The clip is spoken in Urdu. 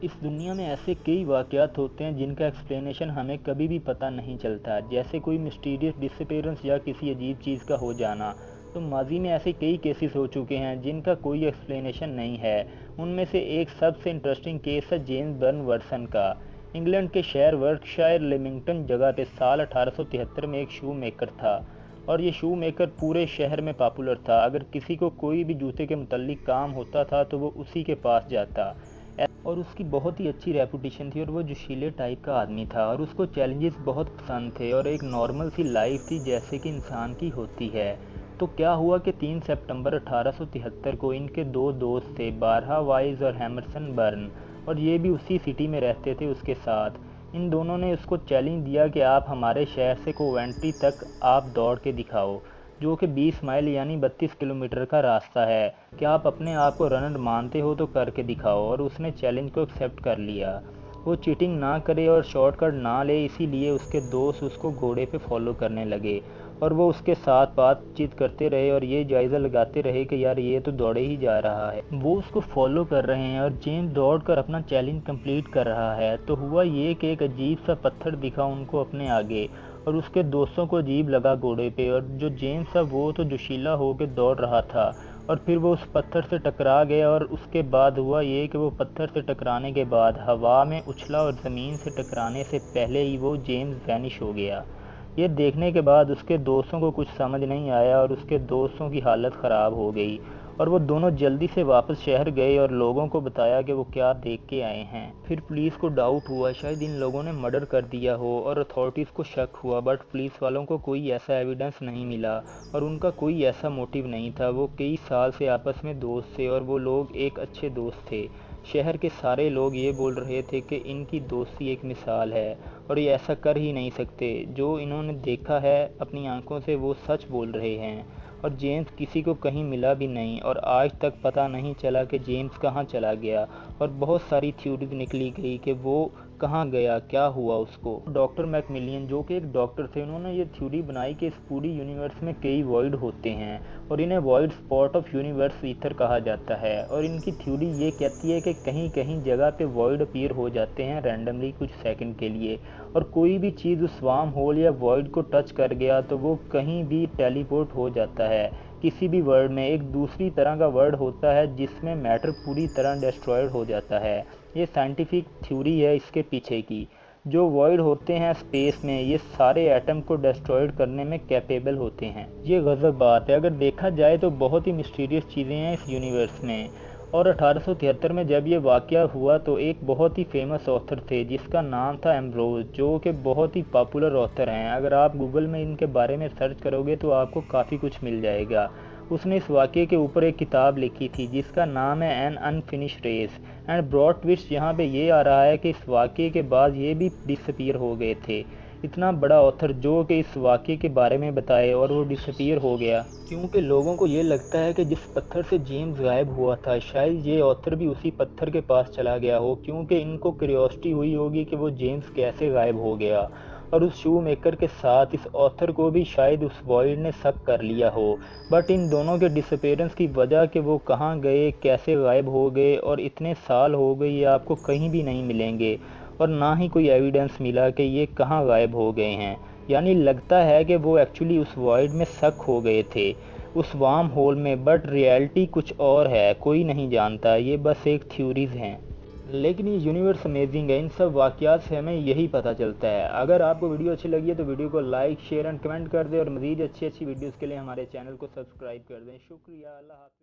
اس دنیا میں ایسے کئی واقعات ہوتے ہیں جن کا ایکسپلینیشن ہمیں کبھی بھی پتہ نہیں چلتا، جیسے کوئی مسٹیریس ڈس اپیئرنس یا کسی عجیب چیز کا ہو جانا۔ تو ماضی میں ایسے کئی کیسز ہو چکے ہیں جن کا کوئی ایکسپلینیشن نہیں ہے۔ ان میں سے ایک سب سے انٹرسٹنگ کیس ہے جیمز برن ورسن کا۔ انگلینڈ کے شہر ورکشائر لیمنگٹن جگہ پہ سال 1873 میں ایک شو میکر تھا، اور یہ شو میکر پورے شہر میں پاپولر تھا۔ اگر کسی کو کوئی بھی جوتے کے متعلق کام ہوتا تھا تو وہ اسی کے پاس جاتا، اور اس کی بہت ہی اچھی ریپوٹیشن تھی، اور وہ جوشیلے ٹائپ کا آدمی تھا، اور اس کو چیلنجز بہت پسند تھے، اور ایک نارمل سی لائف تھی جیسے کہ انسان کی ہوتی ہے۔ تو کیا ہوا کہ 3 سپتمبر 1873 کو ان کے دو دوست تھے، بارہا وائز اور ہیمرسن برن، اور یہ بھی اسی سٹی میں رہتے تھے اس کے ساتھ۔ ان دونوں نے اس کو چیلنج دیا کہ آپ ہمارے شہر سے کوونٹری تک آپ دوڑ کے دکھاؤ، جو کہ 20 مائل یعنی 32 کلومیٹر کا راستہ ہے۔ کیا آپ اپنے آپ کو رنر مانتے ہو تو کر کے دکھاؤ، اور اس نے چیلنج کو ایکسیپٹ کر لیا۔ وہ چیٹنگ نہ کرے اور شارٹ کٹ نہ لے، اسی لیے اس کے دوست اس کو گھوڑے پہ فالو کرنے لگے، اور وہ اس کے ساتھ بات چیت کرتے رہے اور یہ جائزہ لگاتے رہے کہ یار یہ تو دوڑے ہی جا رہا ہے، وہ اس کو فالو کر رہے ہیں، اور جیمز دوڑ کر اپنا چیلنج کمپلیٹ کر رہا ہے۔ تو ہوا یہ کہ ایک عجیب سا پتھر دکھا ان کو اپنے آگے، اور اس کے دوستوں کو عجیب لگا گھوڑے پہ، اور جو جیمز تھا وہ تو جوشیلا ہو کے دوڑ رہا تھا، اور پھر وہ اس پتھر سے ٹکرا گیا، اور اس کے بعد ہوا یہ کہ وہ پتھر سے ٹکرانے کے بعد ہوا میں اچھلا، اور زمین سے ٹکرانے سے پہلے ہی وہ جیمز وینش ہو گیا۔ یہ دیکھنے کے بعد اس کے دوستوں کو کچھ سمجھ نہیں آیا، اور اس کے دوستوں کی حالت خراب ہو گئی، اور وہ دونوں جلدی سے واپس شہر گئے اور لوگوں کو بتایا کہ وہ کیا دیکھ کے آئے ہیں۔ پھر پولیس کو ڈاؤٹ ہوا شاید ان لوگوں نے مرڈر کر دیا ہو، اور اتھارٹیز کو شک ہوا، بٹ پولیس والوں کو کوئی ایسا ایویڈنس نہیں ملا، اور ان کا کوئی ایسا موٹیو نہیں تھا۔ وہ کئی سال سے آپس میں دوست تھے، اور وہ لوگ ایک اچھے دوست تھے۔ شہر کے سارے لوگ یہ بول رہے تھے کہ ان کی دوستی ایک مثال ہے، اور یہ ایسا کر ہی نہیں سکتے، جو انہوں نے دیکھا ہے اپنی آنکھوں سے وہ سچ بول رہے ہیں۔ اور جیمز کسی کو کہیں ملا بھی نہیں، اور آج تک پتہ نہیں چلا کہ جیمز کہاں چلا گیا، اور بہت ساری تھیوریز نکلی گئی کہ وہ کہاں گیا، کیا ہوا اس کو۔ ڈاکٹر میک ملین جو کہ ایک ڈاکٹر تھے، انہوں نے یہ تھیوری بنائی کہ اس پوری یونیورس میں کئی وائڈ ہوتے ہیں، اور انہیں wide spot of universe ether کہا جاتا ہے، اور ان کی تھیوری یہ کہتی ہے کہ کہیں کہیں جگہ پہ وائڈ اپیئر ہو جاتے ہیں رینڈملی کچھ سیکنڈ کے لیے، اور کوئی بھی چیز اس وارم ہول یا وائڈ کو ٹچ کر گیا تو وہ کہیں بھی ٹیلی پورٹ ہو جاتا ہے۔ کسی بھی ورلڈ میں ایک دوسری طرح کا ورلڈ ہوتا ہے جس میں میٹر پوری طرح ڈسٹرائڈ ہو جاتا ہے۔ یہ سائنٹیفک تھیوری ہے اس کے پیچھے کی۔ جو وائڈ ہوتے ہیں اسپیس میں، یہ سارے ایٹم کو ڈسٹرائڈ کرنے میں کیپیبل ہوتے ہیں۔ یہ غضب بات ہے، اگر دیکھا جائے تو بہت ہی مسٹیریس چیزیں ہیں اس یونیورس میں۔ اور 1873 میں جب یہ واقعہ ہوا تو ایک بہت ہی فیمس آتھر تھے جس کا نام تھا ایمبروز، جو کہ بہت ہی پاپولر آتھر ہیں۔ اگر آپ گوگل میں ان کے بارے میں سرچ کرو گے تو آپ کو کافی کچھ مل جائے گا۔ اس نے اس واقعے کے اوپر ایک کتاب لکھی تھی جس کا نام ہے an unfinished race, and broad toast یہاں پہ یہ آ رہا ہے کہ اس واقعے کے بعد یہ بھی ڈس اپیئر ہو گئے تھے۔ اتنا بڑا آتھر جو کہ اس واقعے کے بارے میں بتائے اور وہ ڈس اپیئر ہو گیا، کیونکہ لوگوں کو یہ لگتا ہے کہ جس پتھر سے جیمز غائب ہوا تھا شاید یہ آتھر بھی اسی پتھر کے پاس چلا گیا ہو، کیونکہ ان کو کیوریوسٹی ہوئی ہوگی کہ وہ جیمز کیسے غائب ہو گیا، اور اس شو میکر کے ساتھ اس آتھر کو بھی شاید اس وائڈ نے شک کر لیا ہو۔ بٹ ان دونوں کے ڈس اپیئرنس کی وجہ کہ وہ کہاں گئے، کیسے غائب ہو گئے، اور اتنے سال ہو گئے یہ آپ کو کہیں بھی نہیں ملیں گے، اور نہ ہی کوئی ایویڈنس ملا کہ یہ کہاں غائب ہو گئے ہیں۔ یعنی لگتا ہے کہ وہ ایکچولی اس وائڈ میں سک ہو گئے تھے، اس وارم ہول میں، بٹ ریئلٹی کچھ اور ہے، کوئی نہیں جانتا، یہ بس ایک تھیوریز ہیں۔ لیکن یہ یونیورس امیزنگ ہے، ان سب واقعات سے ہمیں یہی پتہ چلتا ہے۔ اگر آپ کو ویڈیو اچھی لگی ہے تو ویڈیو کو لائک، شیئر اینڈ کمنٹ کر دیں، اور مزید اچھی ویڈیوز کے لیے ہمارے چینل کو سبسکرائب کر دیں۔ شکریہ، اللہ حافظ۔